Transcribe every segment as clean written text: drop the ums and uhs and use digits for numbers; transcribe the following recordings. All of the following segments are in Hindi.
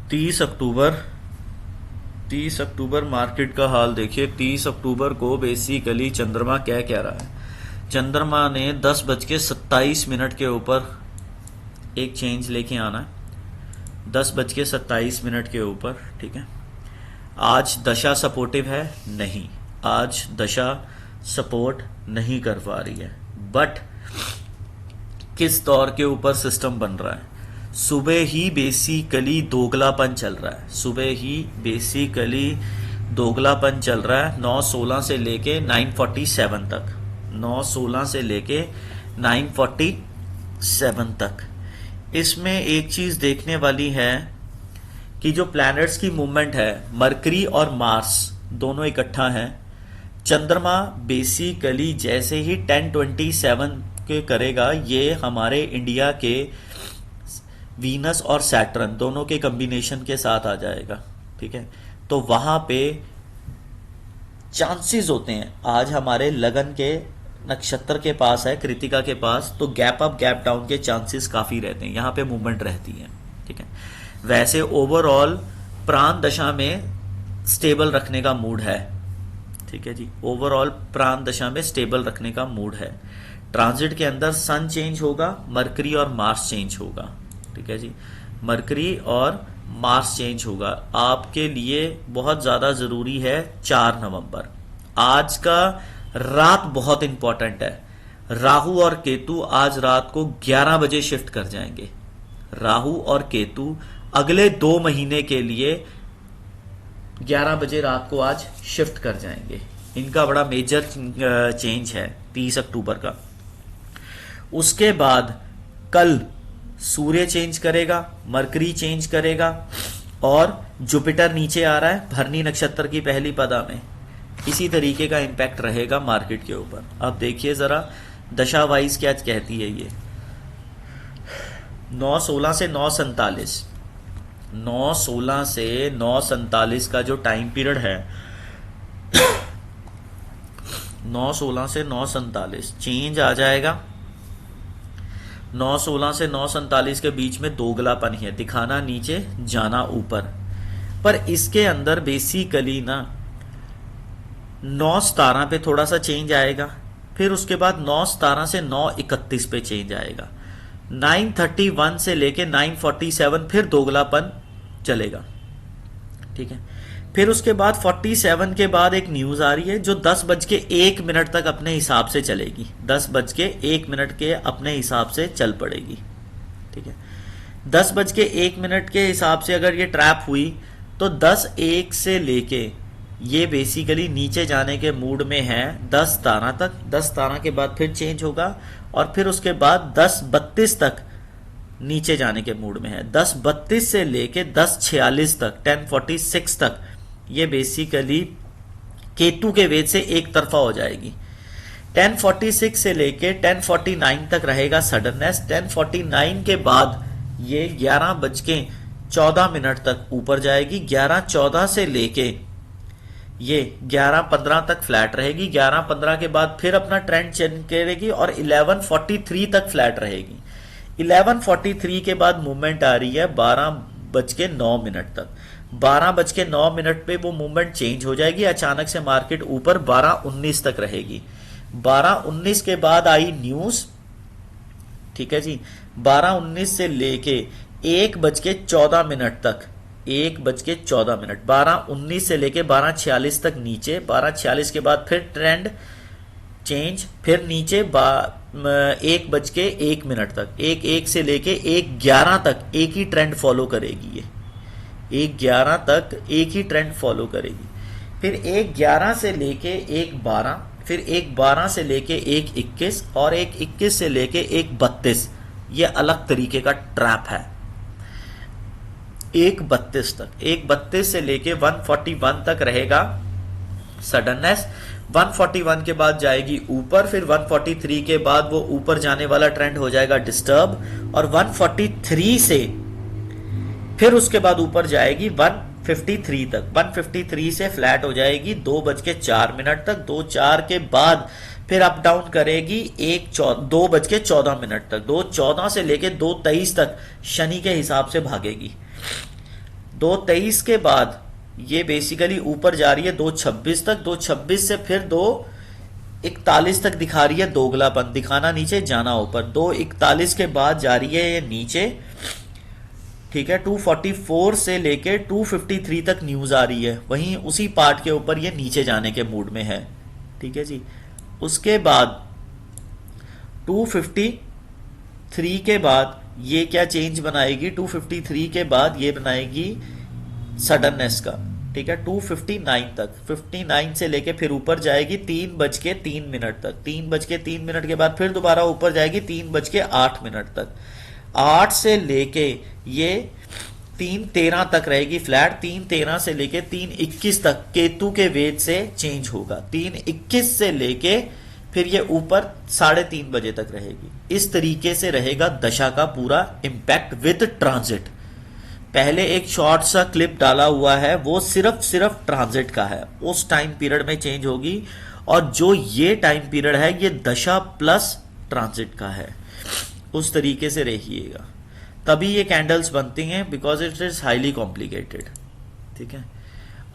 30 अक्टूबर 30 अक्टूबर मार्केट का हाल देखिए। 30 अक्टूबर को बेसिकली चंद्रमा क्या कह रहा है। चंद्रमा ने 10:27 के ऊपर एक चेंज लेके आना है। 10:27 के ऊपर, ठीक है। आज दशा सपोर्टिव है नहीं, आज दशा सपोर्ट नहीं कर पा रही है। बट किस दौर के ऊपर सिस्टम बन रहा है, सुबह ही बेसिकली दोगलापन चल रहा है। सुबह ही बेसिकली दोगलापन चल रहा है 9:16 से लेके 9:47 तक। 9:16 से लेके 9:47 तक। इसमें एक चीज देखने वाली है कि जो प्लैनेट्स की मूवमेंट है, मरकरी और मार्स दोनों इकट्ठा हैं। चंद्रमा बेसिकली जैसे ही 10:27 के करेगा, ये हमारे इंडिया के वीनस और सैटर्न दोनों के कॉम्बिनेशन के साथ आ जाएगा, ठीक है। तो वहां पे चांसेस होते हैं, आज हमारे लगन के नक्षत्र के पास है, कृतिका के पास, तो गैप अप गैप डाउन के चांसेस काफी रहते हैं, यहाँ पे मूवमेंट रहती है, ठीक है। वैसे ओवरऑल प्राण दशा में स्टेबल रखने का मूड है, ठीक है जी। ओवरऑल प्राण दशा में स्टेबल रखने का मूड है। ट्रांजिट के अंदर सन चेंज होगा, मरकरी और मार्स चेंज होगा, ठीक है जी। मरकरी और मार्स चेंज होगा। आपके लिए बहुत ज्यादा जरूरी है 4 नवंबर, आज का रात बहुत इंपॉर्टेंट है। राहु और केतु आज रात को 11 बजे शिफ्ट कर जाएंगे। राहु और केतु अगले 2 महीने के लिए 11 बजे रात को आज शिफ्ट कर जाएंगे। इनका बड़ा मेजर चेंज है 30 अक्टूबर का। उसके बाद कल सूर्य चेंज करेगा, मरकरी चेंज करेगा और जुपिटर नीचे आ रहा है भरनी नक्षत्र की पहली पदा में। इसी तरीके का इंपैक्ट रहेगा मार्केट के ऊपर। अब देखिए जरा दशा वाइज क्या कहती है ये। 9:16 से 9:47, 9:16 से 9:47 का जो टाइम पीरियड है, 9:16 से 9:47 चेंज आ जाएगा। 9:16 से 9:47 के बीच में दोगलापन है, दिखाना नीचे जाना ऊपर। पर इसके अंदर बेसिकली ना 9:17 पे थोड़ा सा चेंज आएगा, फिर उसके बाद 9:17 से 9:31 पे चेंज आएगा। 9:31 से लेके 9:47 फिर दोगलापन चलेगा, ठीक है। फिर उसके बाद 47 के बाद एक न्यूज आ रही है जो 10:01 तक अपने हिसाब से चलेगी। 10:01 के अपने हिसाब से चल पड़ेगी, ठीक है। 10:01 के हिसाब से अगर ये ट्रैप हुई तो 10:01 से लेके ये बेसिकली नीचे जाने के मूड में है 10:17 तक। 10:17 के बाद फिर चेंज होगा और फिर उसके बाद 10:32 तक नीचे जाने के मूड में है। 10:32 से लेके 10:46 तक, 10:46 तक ये बेसिकली केतु के वेद से एक तरफा हो जाएगी। 10:46 से लेके 10:49 तक रहेगा सडननेस। 10:49 के बाद ये 11:14 तक ऊपर जाएगी। 11:14 से लेके ये 11:15 तक फ्लैट रहेगी। 11:15 के बाद फिर अपना ट्रेंड चेंज करेगी और 11:43 तक फ्लैट रहेगी। 11:43 के बाद मूवमेंट आ रही है 12:09 तक। 12:09 पे वो मूवमेंट चेंज हो जाएगी, अचानक से मार्केट ऊपर 12:19 तक रहेगी। 12:19 के बाद आई न्यूज, ठीक है जी। 12:19 से लेके 1:14 तक, 1:14, 12:19 से लेके 12:46 तक नीचे। 12:46 के बाद फिर ट्रेंड चेंज, फिर नीचे 1:01 तक, 1:01 से लेके 1:11 तक एक ही ट्रेंड फॉलो करेगी। ये 1:11 तक एक ही ट्रेंड फॉलो करेगी। फिर 1:11 से लेके 1:12, फिर 1:12 से लेके 1:21 और 1:21 से लेके 1:32। ये अलग तरीके का ट्रैप है। 1:32 तक, 1:32 से लेके 1:41 तक रहेगा सडननेस। 1:41 के बाद जाएगी ऊपर, फिर 1:43 के बाद वो ऊपर जाने वाला ट्रेंड हो जाएगा डिस्टर्ब और 1:43 से फिर उसके बाद ऊपर जाएगी 1:53 तक। 1:53 से फ्लैट हो जाएगी 2:04 तक। 2:04 के बाद फिर अप डाउन करेगी 2:14 तक। 2:14 से लेके 2:23 तक शनि के हिसाब से भागेगी। 223 के बाद ये बेसिकली ऊपर जा रही है 226 तक, 226 से फिर 241 तक दिखा रही है दोगलापन, दिखाना नीचे जाना ऊपर, 241 के बाद जा रही है ये नीचे, ठीक है। 244 से लेके 253 तक न्यूज आ रही है, वहीं उसी पार्ट के ऊपर ये नीचे जाने के मूड में है, ठीक है जी। उसके बाद 253 के बाद ये क्या चेंज बनाएगी, 253 के बाद ये बनाएगी सडननेस का, ठीक है। 259 तक, 59 से लेके फिर ऊपर जाएगी 3:03 तक, 3:03 के बाद फिर दोबारा ऊपर जाएगी 3:08 तक, 8 से लेके ये 3:13 तक रहेगी फ्लैट, 3:13 से लेके 3:21 तक केतु के वेट से चेंज होगा, 3:21 से लेके फिर ये ऊपर 3:30 बजे तक रहेगी। इस तरीके से रहेगा दशा का पूरा इंपैक्ट विद ट्रांजिट। पहले एक शॉर्ट सा क्लिप डाला हुआ है, वो सिर्फ ट्रांजिट का है, उस टाइम पीरियड में चेंज होगी, और जो ये टाइम पीरियड है ये दशा प्लस ट्रांजिट का है, उस तरीके से रहिएगा, तभी ये कैंडल्स बनती हैं, because it is highly complicated, ठीक है।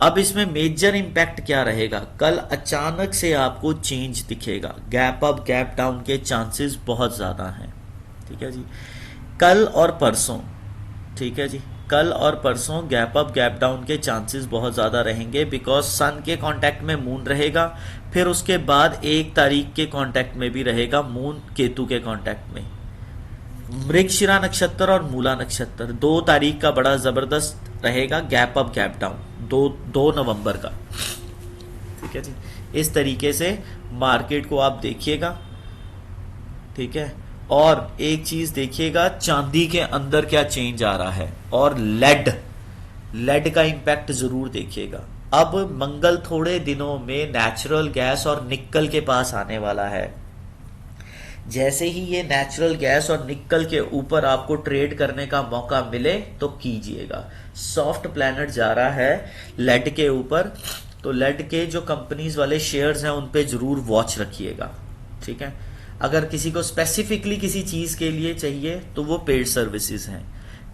अब इसमें मेजर इंपैक्ट क्या रहेगा, कल अचानक से आपको चेंज दिखेगा, गैप अप गैप डाउन के चांसेस बहुत ज्यादा हैं, ठीक है जी। कल और परसों, ठीक है जी, कल और परसों गैप अप गैप डाउन के चांसेस बहुत ज़्यादा रहेंगे, बिकॉज सन के कांटेक्ट में मून रहेगा, फिर उसके बाद 1 तारीख के कांटेक्ट में भी रहेगा मून केतु के कांटेक्ट में। मृगशिरा नक्षत्र और मूला नक्षत्र 2 तारीख का बड़ा ज़बरदस्त रहेगा गैप अप गैप डाउन, 2 नवंबर का, ठीक है जी। इस तरीके से मार्केट को आप देखिएगा, ठीक है। और एक चीज देखिएगा, चांदी के अंदर क्या चेंज आ रहा है, और लेड का इंपैक्ट जरूर देखिएगा। अब मंगल थोड़े दिनों में नेचुरल गैस और निक्कल के पास आने वाला है, जैसे ही ये नेचुरल गैस और निक्कल के ऊपर आपको ट्रेड करने का मौका मिले तो कीजिएगा। सॉफ्ट प्लैनेट जा रहा है लेड के ऊपर, तो लेड के जो कंपनीज वाले शेयर्स हैं उन पे जरूर वॉच रखिएगा, ठीक है। अगर किसी को स्पेसिफिकली किसी चीज के लिए चाहिए तो वो पेड सर्विसेज हैं,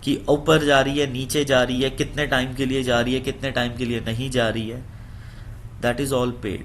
कि ऊपर जा रही है, नीचे जा रही है, कितने टाइम के लिए जा रही है, कितने टाइम के लिए नहीं जा रही है, दैट इज ऑल पेड।